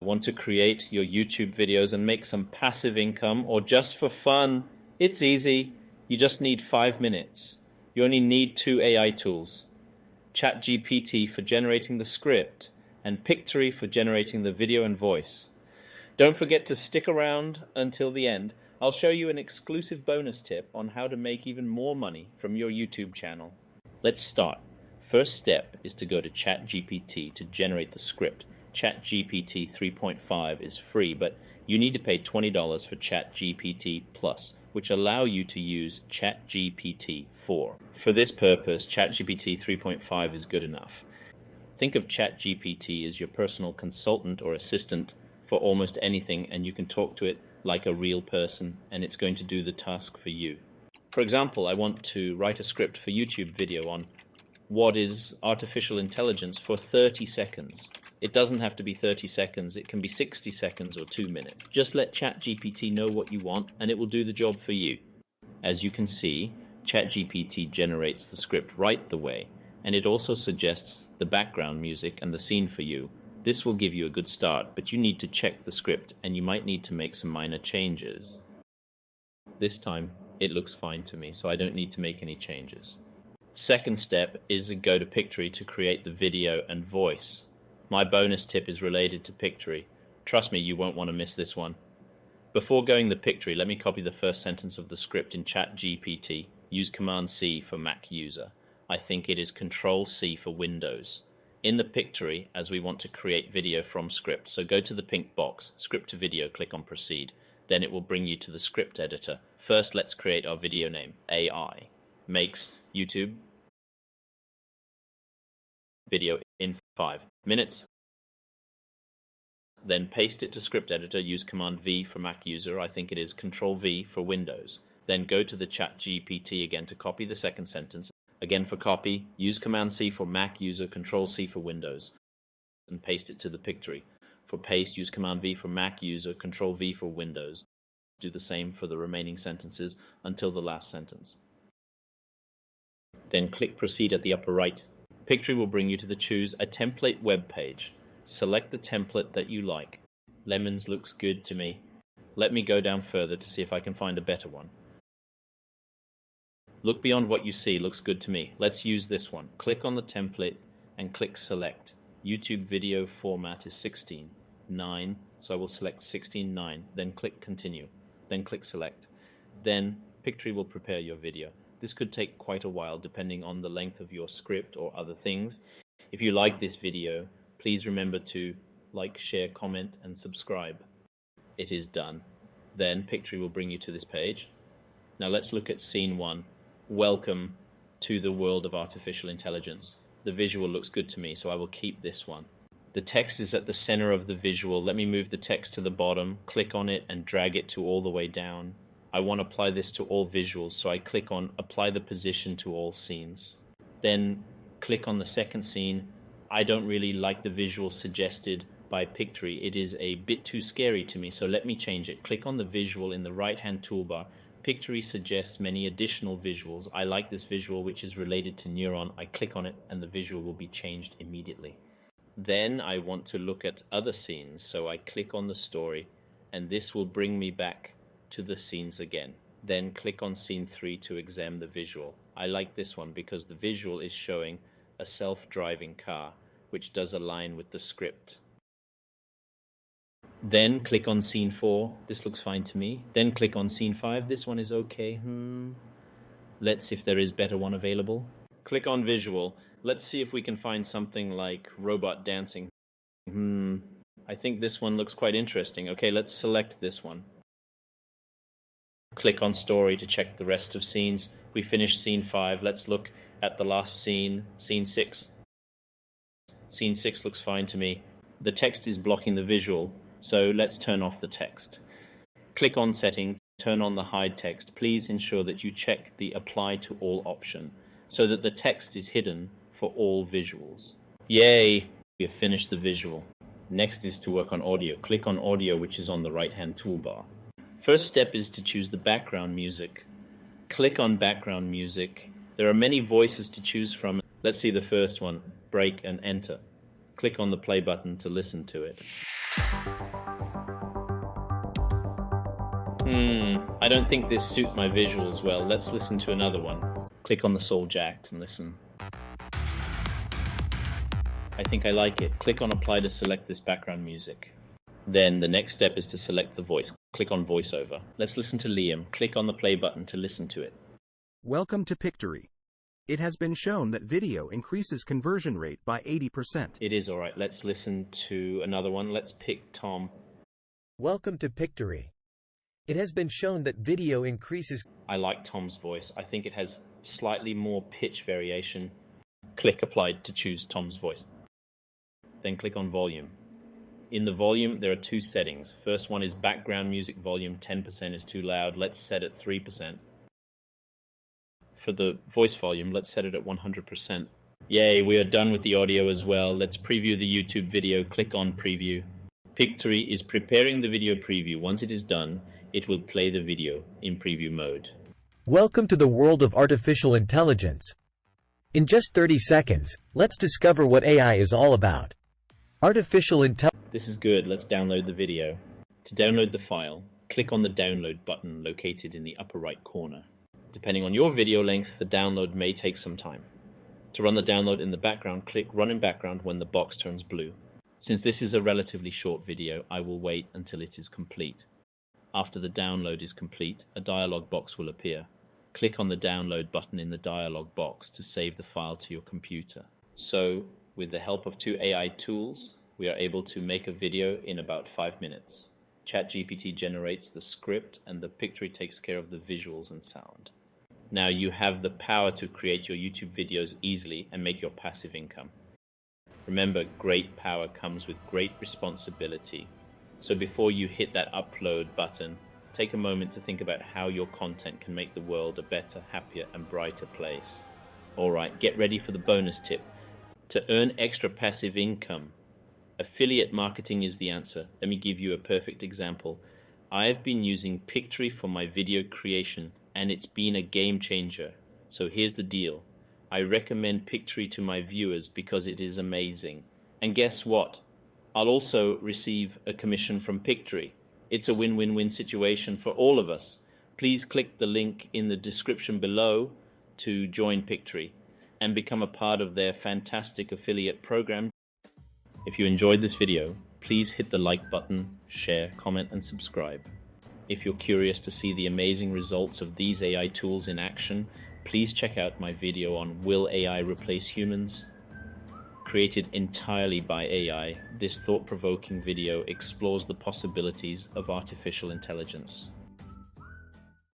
Want to create your YouTube videos and make some passive income or just for fun? It's easy. You just need 5 minutes. You only need 2 AI tools. Chat GPT for generating the script and Pictory for generating the video and voice. Don't forget to stick around until the end. I'll show you an exclusive bonus tip on how to make even more money from your YouTube channel. Let's start. First step is to go to Chat GPT to generate the script. Chat GPT 3.5 is free, but you need to pay $20 for Chat GPT Plus, which allow you to use Chat GPT 4. For this purpose, Chat GPT 3.5 is good enough. Think of Chat GPT as your personal consultant or assistant for almost anything, and you can talk to it like a real person, and it's going to do the task for you. For example, I want to write a script for YouTube video on what is artificial intelligence for 30 seconds. It doesn't have to be 30 seconds, it can be 60 seconds or 2 minutes. Just let ChatGPT know what you want and it will do the job for you. As you can see, ChatGPT generates the script right the way, and it also suggests the background music and the scene for you. This will give you a good start, but you need to check the script and you might need to make some minor changes. This time, it looks fine to me, so I don't need to make any changes. Second step is to go to Pictory to create the video and voice. My bonus tip is related to Pictory. Trust me, you won't want to miss this one. Before going to Pictory, let me copy the first sentence of the script in Chat GPT. Use Command C for Mac user. I think it is Control C for Windows. In the Pictory, as we want to create video from script, so go to the pink box, Script to Video, click on Proceed. Then it will bring you to the script editor. First, let's create our video name. AI makes YouTube video in 5 minutes. Then paste it to script editor, use Command V for Mac user, I think it is Control V for Windows. Then go to the Chat GPT again to copy the second sentence. Again for copy, use Command C for Mac user, Control C for Windows, and paste it to the Pictory. For paste, use Command V for Mac user, Control V for Windows. Do the same for the remaining sentences until the last sentence. Then click Proceed at the upper right. Pictory will bring you to the Choose a Template web page. Select the template that you like. Lemons looks good to me. Let me go down further to see if I can find a better one. Look beyond what you see, looks good to me. Let's use this one. Click on the template and click Select. YouTube video format is 16:9, so I will select 16:9, then click Continue, then click Select. Then Pictory will prepare your video. This could take quite a while depending on the length of your script or other things. If you like this video, please remember to like, share, comment, and subscribe. It is done. Then Pictory will bring you to this page. Now let's look at scene 1. Welcome to the world of artificial intelligence. The visual looks good to me, so I will keep this one. The text is at the center of the visual. Let me move the text to the bottom, click on it, and drag it to all the way down. I want to apply this to all visuals, so I click on Apply the Position to all scenes. Then click on the second scene. I don't really like the visual suggested by Pictory. It is a bit too scary to me, so let me change it. Click on the visual in the right-hand toolbar. Pictory suggests many additional visuals. I like this visual, which is related to Neuron. I click on it, and the visual will be changed immediately. Then I want to look at other scenes, so I click on the story, and this will bring me back to the scenes again. Then click on scene 3 to examine the visual. I like this one because the visual is showing a self-driving car, which does align with the script. Then click on scene 4. This looks fine to me. Then click on scene 5. This one is okay. Let's see if there is better one available. Click on visual. Let's see if we can find something like robot dancing. I think this one looks quite interesting. Okay, let's select this one. Click on story to check the rest of scenes. We finished scene 5. Let's look at the last scene, scene 6. Scene 6 looks fine to me. The text is blocking the visual, so let's turn off the text. Click on setting, turn on the hide text. Please ensure that you check the apply to all option so that the text is hidden for all visuals. Yay! We have finished the visual. Next is to work on audio. Click on audio, which is on the right-hand toolbar. First step is to choose the background music. Click on background music. There are many voices to choose from. Let's see the first one. Break and enter. Click on the play button to listen to it. I don't think this suits my visuals well. Let's listen to another one. Click on the soul jacked and listen. I think I like it. Click on apply to select this background music. Then the next step is to select the voice. Click on voiceover. Let's listen to Liam. Click on the play button to listen to it. Welcome to Pictory. It has been shown that video increases conversion rate by 80%. It is alright. Let's listen to another one. Let's pick Tom. Welcome to Pictory. It has been shown that video increases. I like Tom's voice. I think it has slightly more pitch variation. Click applied to choose Tom's voice. Then click on volume. In the volume, there are two settings. First one is background music volume. 10% is too loud. Let's set it 3%. For the voice volume, let's set it at 100%. Yay, we are done with the audio as well. Let's preview the YouTube video. Click on preview. Pictory is preparing the video preview. Once it is done, it will play the video in preview mode. Welcome to the world of artificial intelligence. In just 30 seconds, let's discover what AI is all about. Artificial intelligence. This is good. Let's download the video. To download the file, click on the download button located in the upper right corner. Depending on your video length, the download may take some time. To run the download in the background, click Run in Background when the box turns blue. Since this is a relatively short video, I will wait until it is complete. After the download is complete, a dialog box will appear. Click on the download button in the dialog box to save the file to your computer. So, with the help of two AI tools, we are able to make a video in about 5 minutes. Chat GPT generates the script and the Pictory takes care of the visuals and sound. Now you have the power to create your YouTube videos easily and make your passive income. Remember, great power comes with great responsibility. So before you hit that upload button, take a moment to think about how your content can make the world a better, happier, and brighter place. Alright, get ready for the bonus tip. To earn extra passive income, affiliate marketing is the answer. Let me give you a perfect example. I have been using Pictory for my video creation, and it's been a game changer. So here's the deal. I recommend Pictory to my viewers because it is amazing. And guess what? I'll also receive a commission from Pictory. It's a win-win-win situation for all of us. Please click the link in the description below to join Pictory and become a part of their fantastic affiliate program. If you enjoyed this video, please hit the like button, share, comment, and subscribe. If you're curious to see the amazing results of these AI tools in action, please check out my video on Will AI Replace Humans? Created entirely by AI, this thought-provoking video explores the possibilities of artificial intelligence.